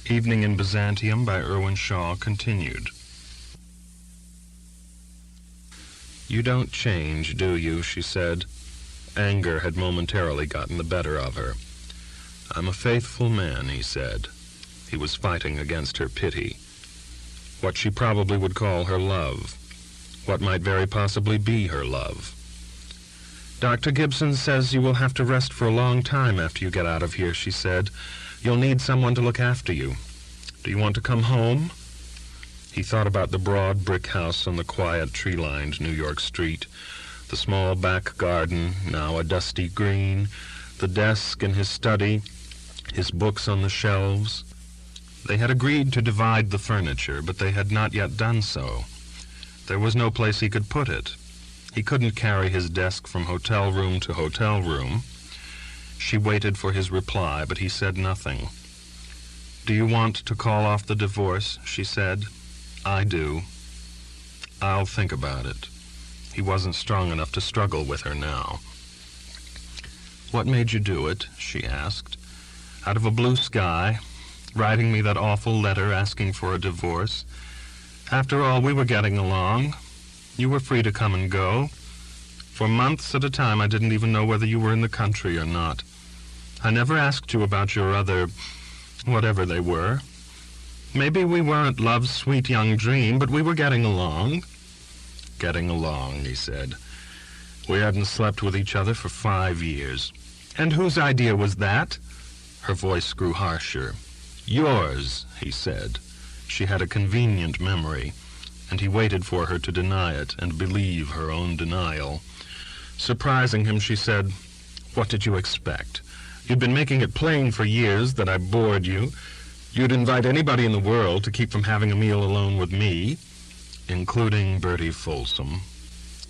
Evening in Byzantium by Irwin continued. "You don't change, do you?" she said. Anger had momentarily gotten the better of her. "I'm a faithful man," he said. He was fighting against her pity. What she probably would call her love. What might very possibly be her love. "Dr. Gibson says you will have to rest for a long time after you get out of here," she said. "You'll need someone to look after you. Do you want to come home?" He thought about the broad brick house on the quiet, tree-lined New York street, the small back garden, now a dusty green, the desk in his study, his books on the shelves. They had agreed to divide the furniture, but they had not yet done so. There was no place he could put it. He couldn't carry his desk from hotel room to hotel room. She waited for his reply, but he said nothing. "Do you want to call off the divorce?" she said. "I do. I'll think about it." He wasn't strong enough to struggle with her now. "What made you do it?" she asked. "Out of a blue sky, writing me that awful letter asking for a divorce. After all, we were getting along. You were free to come and go. For months at a time, I didn't even know whether you were in the country or not. I never asked you about your other, whatever they were. Maybe we weren't love's sweet young dream, but we were getting along." "Getting along," he said. "We hadn't slept with each other for 5 years. And whose idea was that?" Her voice grew harsher. "Yours," he said. She had a convenient memory, and he waited for her to deny it and believe her own denial. Surprising him, she said, "What did you expect? You'd been making it plain for years that I bored you. You'd invite anybody in the world to keep from having a meal alone with me." "Including Bertie Folsom."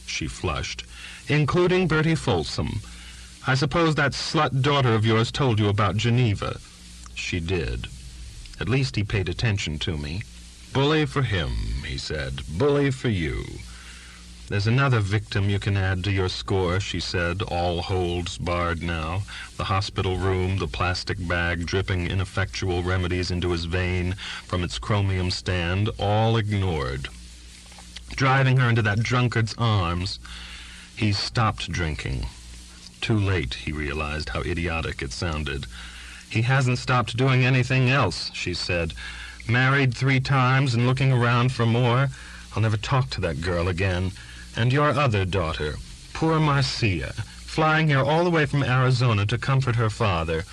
She flushed. "Including Bertie Folsom. I suppose that slut daughter of yours told you about Geneva." She did. "At least he paid attention to me." "Bully for him," he said. "Bully for you." "There's another victim you can add to your score," she said, all holds barred now. The hospital room, the plastic bag dripping ineffectual remedies into his vein from its chromium stand, all ignored. Driving her into that drunkard's arms. He stopped drinking. Too late, he realized how idiotic it sounded. "He hasn't stopped doing anything else," she said. "Married 3 times and looking around for more. I'll never talk to that girl again. And your other daughter, poor Marcia, flying here all the way from Arizona to comfort her father.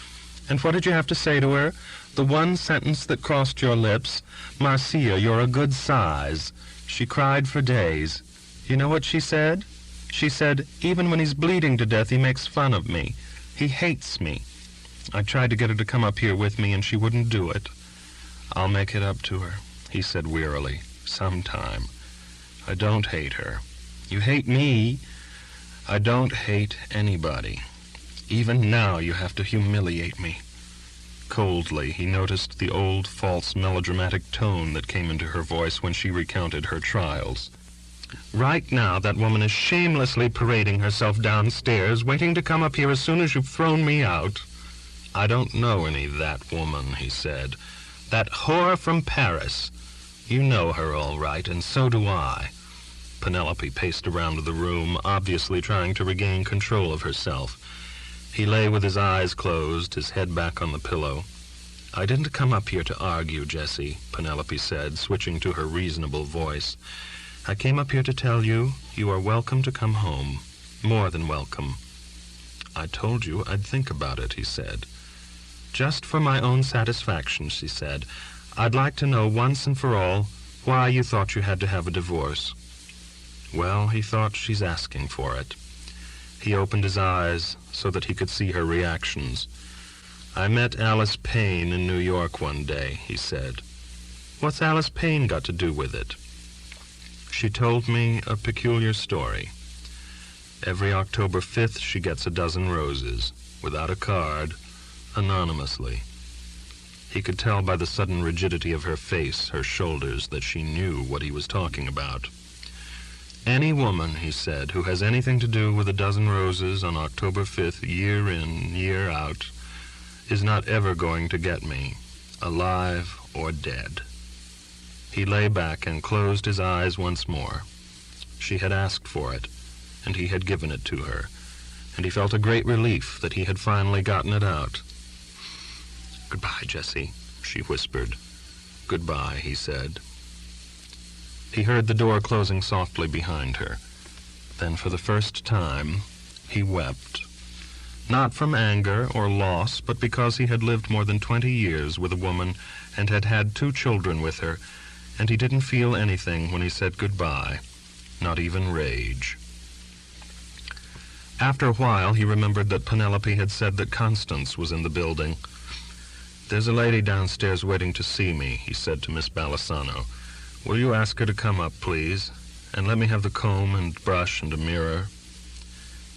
And what did you have to say to her? The one sentence that crossed your lips, 'Marcia, you're a good size.' She cried for days. You know what she said? She said, 'Even when he's bleeding to death, he makes fun of me. He hates me.' I tried to get her to come up here with me, and she wouldn't do it." "I'll make it up to her," he said wearily. "Sometime. I don't hate her." "You hate me." "I don't hate anybody. Even now you have to humiliate me." Coldly, he noticed the old, false, melodramatic tone that came into her voice when she recounted her trials. "Right now that woman is shamelessly parading herself downstairs, waiting to come up here as soon as you've thrown me out." "I don't know any that woman," he said. "That whore from Paris. You know her all right, and so do I." Penelope paced around the room, obviously trying to regain control of herself. He lay with his eyes closed, his head back on the pillow. "I didn't come up here to argue, Jessie," Penelope said, switching to her reasonable voice. "I came up here to tell you you are welcome to come home. More than welcome." "I told you I'd think about it," he said. "Just for my own satisfaction," she said. "I'd like to know once and for all why you thought you had to have a divorce." Well, he thought, she's asking for it. He opened his eyes so that he could see her reactions. "I met Alice Payne in New York one day," he said. "What's Alice Payne got to do with it?" "She told me a peculiar story. Every October 5th she gets a dozen roses, without a card, anonymously." He could tell by the sudden rigidity of her face, her shoulders, that she knew what he was talking about. "Any woman," he said, "who has anything to do with a dozen roses on October 5th, year in, year out, is not ever going to get me. alive or dead. He lay back and closed his eyes once more. She had asked for it, and he had given it to her, and he felt a great relief that he had finally gotten it out. "Goodbye, Jessie," she whispered. "Goodbye," he said. He heard the door closing softly behind her. Then for the first time, he wept. Not from anger or loss, but because he had lived more than 20 years with a woman and had had 2 children with her, and he didn't feel anything when he said goodbye, not even rage. After a while, he remembered that Penelope had said that Constance was in the building. "There's a lady downstairs waiting to see me," he said to Miss Balisano. "Will you ask her to come up, please? And let me have the comb and brush and a mirror."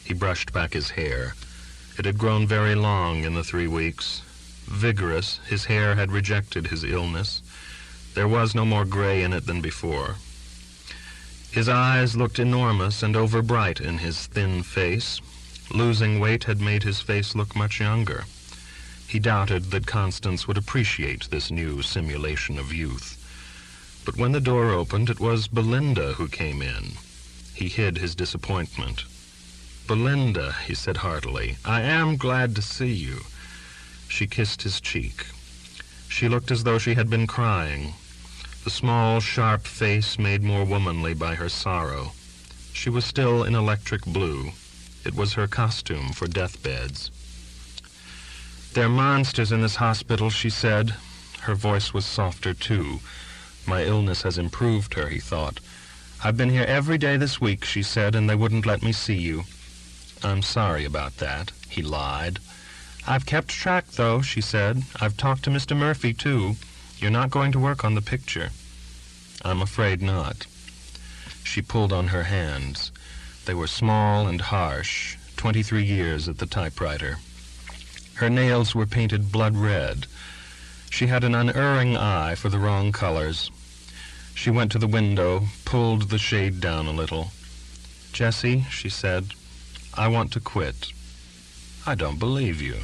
He brushed back his hair. It had grown very long in the 3 weeks. Vigorous, his hair had rejected his illness. There was no more gray in it than before. His eyes looked enormous and overbright in his thin face. Losing weight had made his face look much younger. He doubted that Constance would appreciate this new simulation of youth. But when the door opened, it was Belinda who came in. He hid his disappointment. "Belinda," he said heartily, "I am glad to see you." She kissed his cheek. She looked as though she had been crying, the small, sharp face made more womanly by her sorrow. She was still in electric blue. It was her costume for deathbeds. "They're monsters in this hospital," she said. Her voice was softer, too. My illness has improved her, he thought. "I've been here every day this week," she said, "and they wouldn't let me see you." "I'm sorry about that," he lied. "I've kept track, though," she said. "I've talked to Mr. Murphy, too. You're not going to work on the picture." "I'm afraid not." She pulled on her hands. They were small and harsh, 23 years at the typewriter. Her nails were painted blood red. She had an unerring eye for the wrong colors. She went to the window, pulled the shade down a little. "Jessie," she said, "I want to quit." "I don't believe you."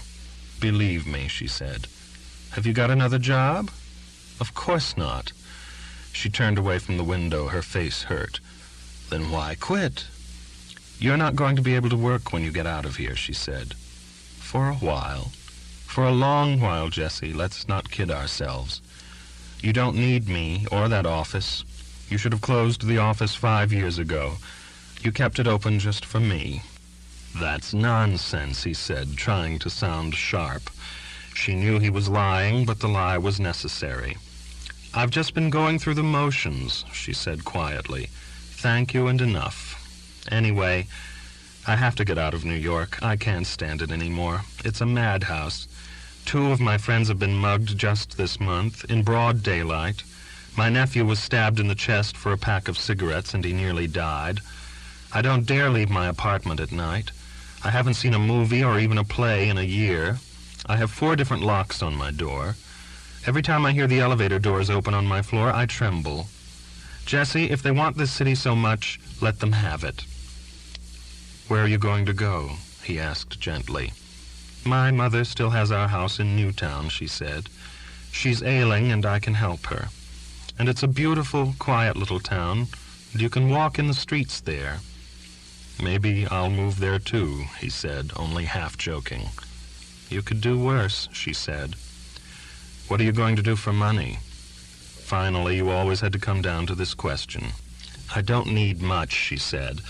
"Believe me," she said. "Have you got another job?" "Of course not." She turned away from the window, her face hurt. "Then why quit?" "You're not going to be able to work when you get out of here," she said. "For a while." "For a long while, Jessie. Let's not kid ourselves. You don't need me or that office. You should have closed the office 5 years ago. You kept it open just for me." "That's nonsense," he said, trying to sound sharp. She knew he was lying, but the lie was necessary. "I've just been going through the motions," she said quietly. "Thank you and enough. Anyway, I have to get out of New York. I can't stand it anymore. It's a madhouse. 2 of my friends have been mugged just this month, in broad daylight. My nephew was stabbed in the chest for a pack of cigarettes, and he nearly died. I don't dare leave my apartment at night. I haven't seen a movie or even a play in a year. I have 4 different locks on my door. Every time I hear the elevator doors open on my floor, I tremble. Jessie, if they want this city so much, let them have it." "Where are you going to go?" he asked gently. "My mother still has our house in Newtown," she said. "She's ailing, and I can help her. And it's a beautiful, quiet little town, and you can walk in the streets there." "Maybe I'll move there too," he said, only half joking. "You could do worse," she said. "What are you going to do for money?" Finally, you always had to come down to this question. "I don't need much," she said,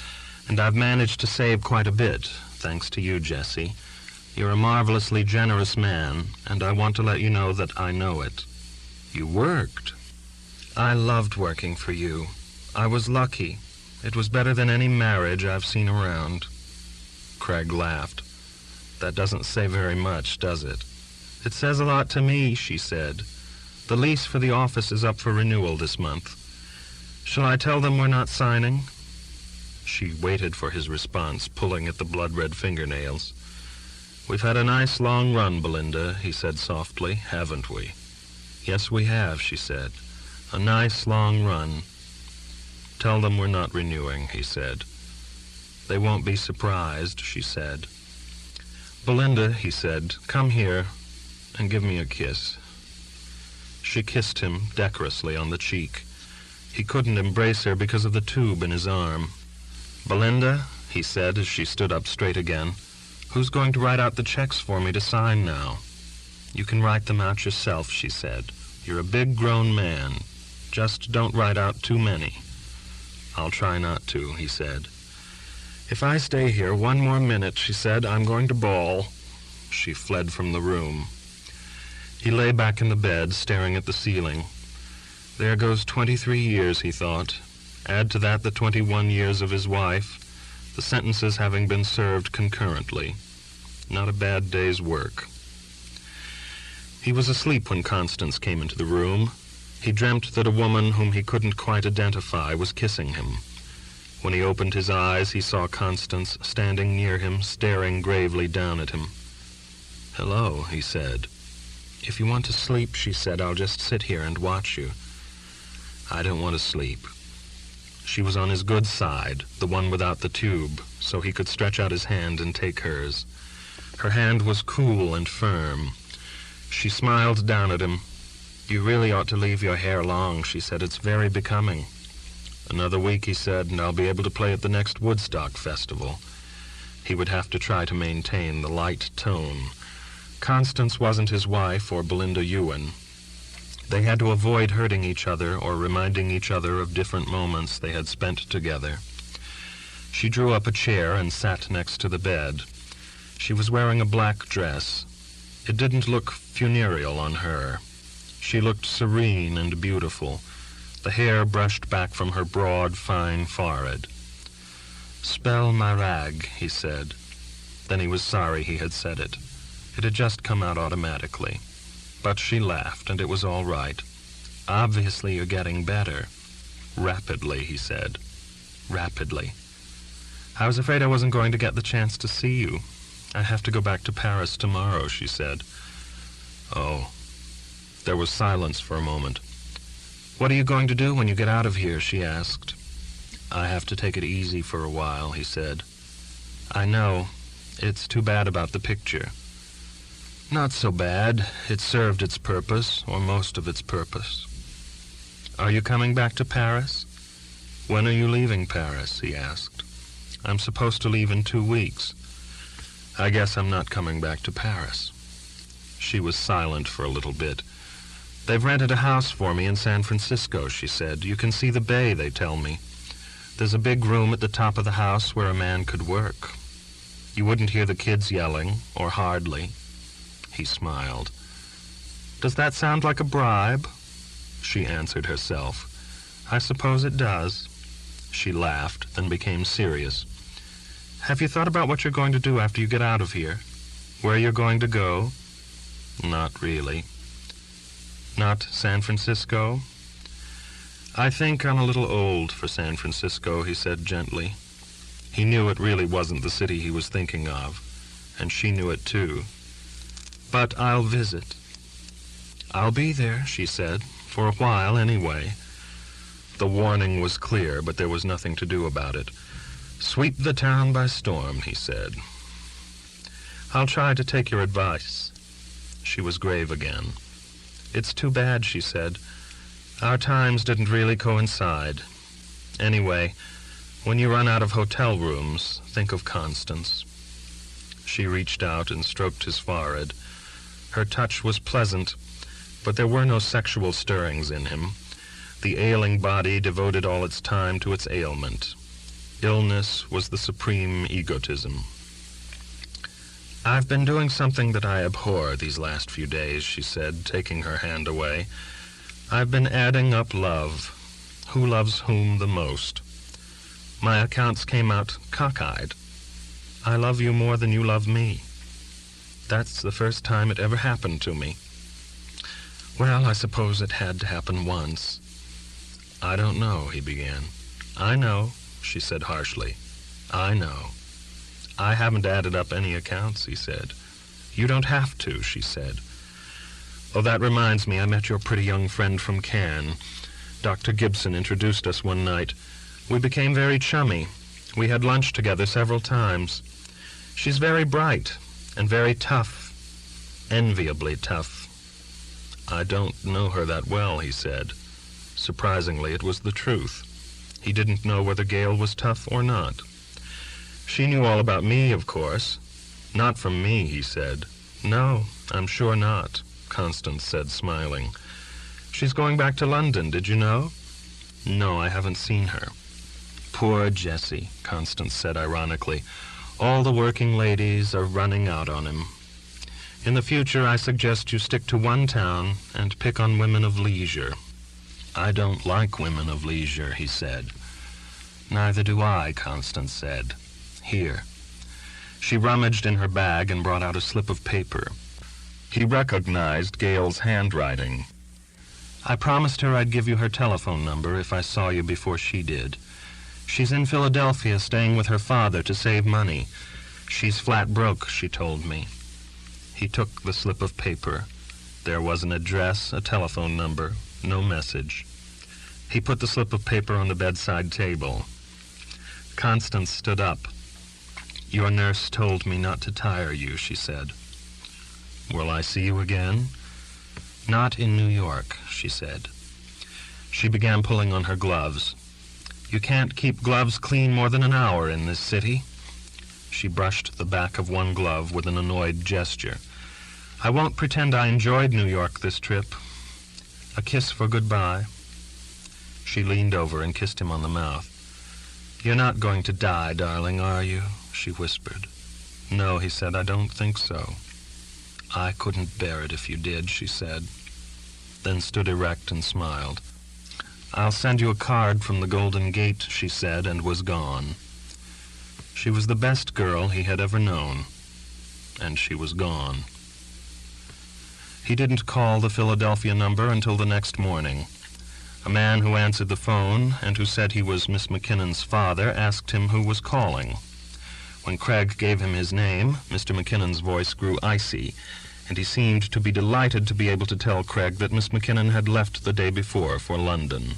"and I've managed to save quite a bit, thanks to you, Jessie. You're a marvelously generous man, and I want to let you know that I know it." "You worked?" "I loved working for you. I was lucky. It was better than any marriage I've seen around." Craig laughed. "That doesn't say very much, does it?" "It says a lot to me," she said. "The lease for the office is up for renewal this month. Shall I tell them we're not signing?" She waited for his response, pulling at the blood-red fingernails. "We've had a nice long run, Belinda," he said softly, "haven't we?" "Yes, we have," she said. "A nice long run." "Tell them we're not renewing," he said. "They won't be surprised," she said. "Belinda," he said, "come here and give me a kiss." She kissed him decorously on the cheek. He couldn't embrace her because of the tube in his arm. "Belinda," he said as she stood up straight again, "who's going to write out the checks for me to sign now?" "You can write them out yourself," she said. "You're a big grown man. Just don't write out too many." "I'll try not to," he said. "If I stay here one more minute," she said, "I'm going to bawl." She fled from the room. He lay back in the bed, staring at the ceiling. There goes 23 years, he thought. Add to that the 21 years of his wife, the sentences having been served concurrently. Not a bad day's work. He was asleep when Constance came into the room. He dreamt that a woman whom he couldn't quite identify was kissing him. When he opened his eyes, he saw Constance standing near him, staring gravely down at him. "Hello," he said. "If you want to sleep," she said, "I'll just sit here and watch you." "I don't want to sleep." She was on his good side, the one without the tube, so he could stretch out his hand and take hers. Her hand was cool and firm. She smiled down at him. "You really ought to leave your hair long," she said. "It's very becoming." "Another week," he said, "and I'll be able to play at the next Woodstock festival." He would have to try to maintain the light tone. Constance wasn't his wife or Belinda Ewan. They had to avoid hurting each other or reminding each other of different moments they had spent together. She drew up a chair and sat next to the bed. She was wearing a black dress. It didn't look funereal on her. She looked serene and beautiful, the hair brushed back from her broad, fine forehead. "Spell Marag," he said. Then he was sorry he had said it. It had just come out automatically. But she laughed, and it was all right. "Obviously you're getting better." "Rapidly," he said. "Rapidly." "I was afraid I wasn't going to get the chance to see you. I have to go back to Paris tomorrow," she said. "Oh." There was silence for a moment. "What are you going to do when you get out of here?" she asked. "I have to take it easy for a while," he said. "I know. It's too bad about the picture." "Not so bad. It served its purpose, or most of its purpose." "Are you coming back to Paris?" "When are you leaving Paris?" he asked. "I'm supposed to leave in 2 weeks." "I guess I'm not coming back to Paris." She was silent for a little bit. "They've rented a house for me in San Francisco," she said. "You can see the bay, they tell me. There's a big room at the top of the house where a man could work. You wouldn't hear the kids yelling, or hardly." He smiled. "Does that sound like a bribe?" She answered herself. "I suppose it does." She laughed, then became serious. "Have you thought about what you're going to do after you get out of here? Where you're going to go?" "Not really." "Not San Francisco?" "I think I'm a little old for San Francisco," he said gently. He knew it really wasn't the city he was thinking of, and she knew it too. "But I'll visit." "I'll be there," she said, "for a while anyway." The warning was clear, but there was nothing to do about it. "Sweep the town by storm," he said. "I'll try to take your advice." She was grave again. "It's too bad," she said. "Our times didn't really coincide. Anyway, when you run out of hotel rooms, think of Constance." She reached out and stroked his forehead. Her touch was pleasant, but there were no sexual stirrings in him. The ailing body devoted all its time to its ailment. Illness was the supreme egotism. "I've been doing something that I abhor these last few days," she said, taking her hand away. "I've been adding up love. Who loves whom the most? My accounts came out cockeyed. I love you more than you love me. That's the first time it ever happened to me." "Well, I suppose it had to happen once." "I don't know," he began. "I know," she said harshly. "I know." "I haven't added up any accounts," he said. "You don't have to," she said. "Oh, that reminds me, I met your pretty young friend from Cannes. Dr. Gibson introduced us one night. We became very chummy. We had lunch together several times. She's very bright and very tough, enviably tough. "I don't know her that well," he said. Surprisingly, it was the truth. He didn't know whether Gail was tough or not. "She knew all about me, of course." "Not from me," he said. "No, I'm sure not," Constance said, smiling. "She's going back to London, did you know?" "No, I haven't seen her." "Poor Jessie," Constance said ironically. "All the working ladies are running out on him. In the future, I suggest you stick to one town and pick on women of leisure." "I don't like women of leisure," he said. "Neither do I," Constance said. "Here." She rummaged in her bag and brought out a slip of paper. He recognized Gail's handwriting. "I promised her I'd give you her telephone number if I saw you before she did. She's in Philadelphia staying with her father to save money. She's flat broke, she told me." He took the slip of paper. There was an address, a telephone number, no message. He put the slip of paper on the bedside table. Constance stood up. "Your nurse told me not to tire you," she said. "Will I see you again?" "Not in New York," she said. She began pulling on her gloves. "You can't keep gloves clean more than an hour in this city." She brushed the back of one glove with an annoyed gesture. "I won't pretend I enjoyed New York this trip. A kiss for goodbye." She leaned over and kissed him on the mouth. "You're not going to die, darling, are you?" she whispered. "No," he said, "I don't think so." "I couldn't bear it if you did," she said, then stood erect and smiled. "I'll send you a card from the Golden Gate," she said, and was gone. She was the best girl he had ever known, and she was gone. He didn't call the Philadelphia number until the next morning. A man who answered the phone and who said he was Miss McKinnon's father asked him who was calling. When Craig gave him his name, Mr. McKinnon's voice grew icy, and he seemed to be delighted to be able to tell Craig that Miss McKinnon had left the day before for London.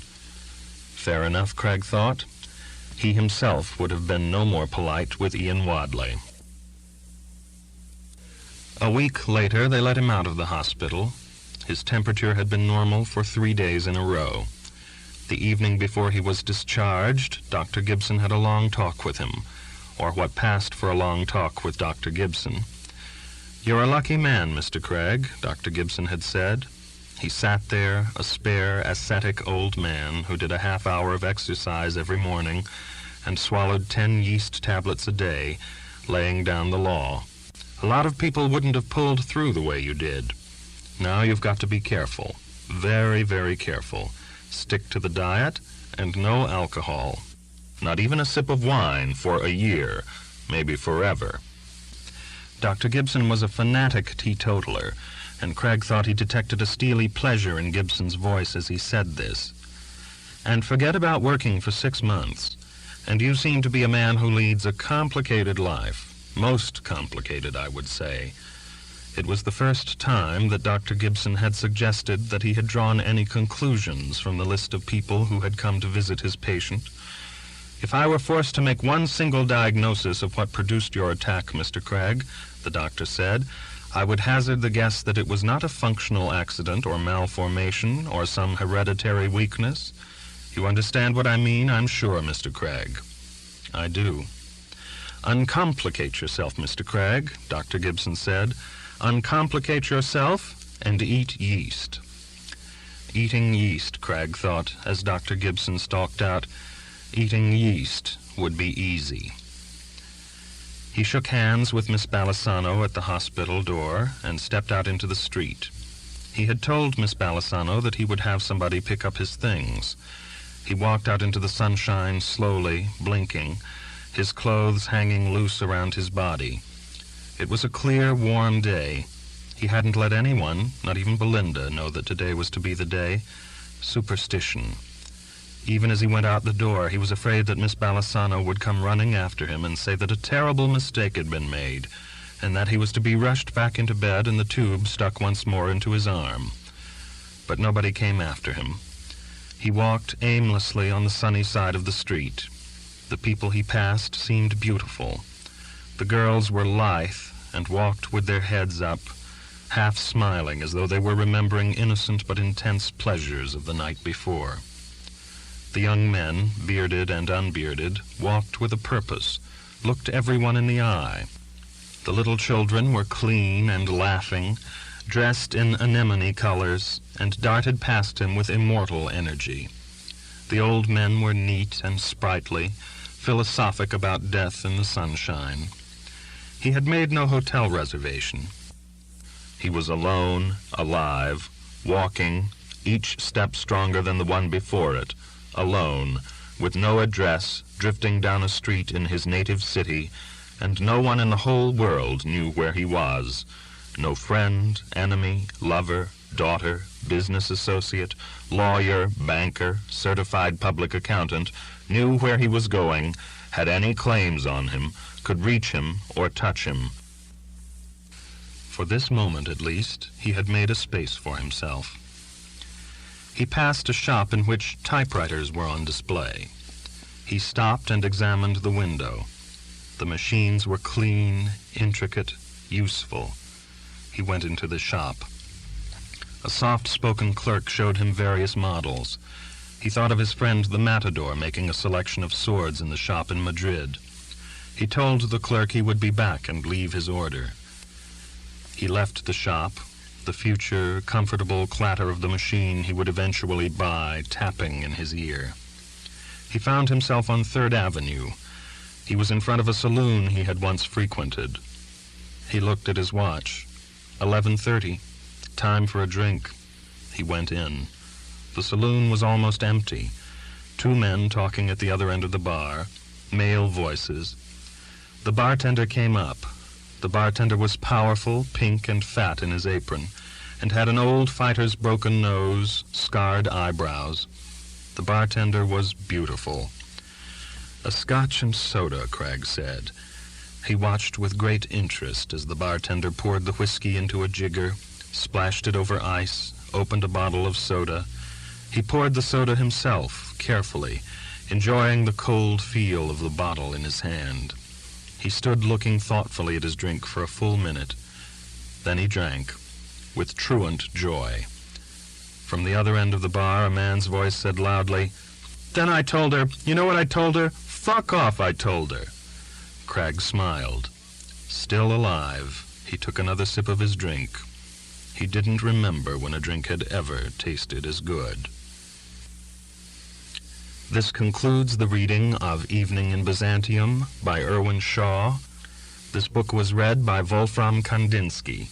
Fair enough, Craig thought. He himself would have been no more polite with Ian Wadley. A week later, they let him out of the hospital. His temperature had been normal for 3 days in a row. The evening before he was discharged, Dr. Gibson had a long talk with him, or what passed for a long talk with Dr. Gibson. "You're a lucky man, Mr. Craig," Dr. Gibson had said. He sat there, a spare, ascetic old man who did a half-hour of exercise every morning and swallowed 10 yeast tablets a day, laying down the law. "A lot of people wouldn't have pulled through the way you did. Now you've got to be careful, very, very careful. Stick to the diet and no alcohol. Not even a sip of wine for a year, maybe forever." Dr. Gibson was a fanatic teetotaler, and Craig thought he detected a steely pleasure in Gibson's voice as he said this. "And forget about working for 6 months. And you seem to be a man who leads a complicated life. Most complicated, I would say." It was the first time that Dr. Gibson had suggested that he had drawn any conclusions from the list of people who had come to visit his patient. "If I were forced to make one single diagnosis of what produced your attack, Mr. Craig," the doctor said, "I would hazard the guess that it was not a functional accident or malformation or some hereditary weakness. You understand what I mean, I'm sure, Mr. Craig." "I do." "Uncomplicate yourself, Mr. Craig," Dr. Gibson said. "Uncomplicate yourself and eat yeast." Eating yeast, Craig thought, as Dr. Gibson stalked out. Eating yeast would be easy. He shook hands with Miss Balisano at the hospital door and stepped out into the street. He had told Miss Balisano that he would have somebody pick up his things. He walked out into the sunshine slowly, blinking, his clothes hanging loose around his body. It was a clear, warm day. He hadn't let anyone, not even Belinda, know that today was to be the day. Superstition. Even as he went out the door, he was afraid that Miss Balisano would come running after him and say that a terrible mistake had been made, and that he was to be rushed back into bed and the tube stuck once more into his arm. But nobody came after him. He walked aimlessly on the sunny side of the street. The people he passed seemed beautiful. The girls were lithe and walked with their heads up. half smiling as though they were remembering innocent but intense pleasures of the night before. The young men, bearded and unbearded, walked with a purpose, looked everyone in the eye. The little children were clean and laughing, dressed in anemone colors, and darted past him with immortal energy. The old men were neat and sprightly, philosophic about death in the sunshine. He had made no hotel reservation. He was alone, alive, walking, each step stronger than the one before it, alone, with no address, drifting down a street in his native city, and no one in the whole world knew where he was. No friend, enemy, lover, daughter, business associate, lawyer, banker, certified public accountant knew where he was going, had any claims on him, could reach him or touch him. For this moment, at least, he had made a space for himself. He passed a shop in which typewriters were on display. He stopped and examined the window. The machines were clean, intricate, useful. He went into the shop. A soft-spoken clerk showed him various models. He thought of his friend the matador making a selection of swords in the shop in Madrid. He told the clerk he would be back and leave his order. He left the shop, the future, comfortable clatter of the machine he would eventually buy tapping in his ear. He found himself on 3rd Avenue. He was in front of a saloon he had once frequented. He looked at his watch. 11:30. Time for a drink. He went in. The saloon was almost empty. 2 men talking at the other end of the bar, male voices. The bartender came up. The bartender was powerful, pink and fat in his apron, and had an old fighter's broken nose, scarred eyebrows. The bartender was beautiful. "A scotch and soda," Craig said. He watched with great interest as the bartender poured the whiskey into a jigger, splashed it over ice, opened a bottle of soda. He poured the soda himself, carefully, enjoying the cold feel of the bottle in his hand. He stood looking thoughtfully at his drink for a full minute. Then he drank, with truant joy. From the other end of the bar, a man's voice said loudly, "Then I told her, you know what I told her? Fuck off, I told her." Cragg smiled. Still alive, he took another sip of his drink. He didn't remember when a drink had ever tasted as good. This concludes the reading of Evening in Byzantium by Irwin. This book was read by Wolfram Kandinsky.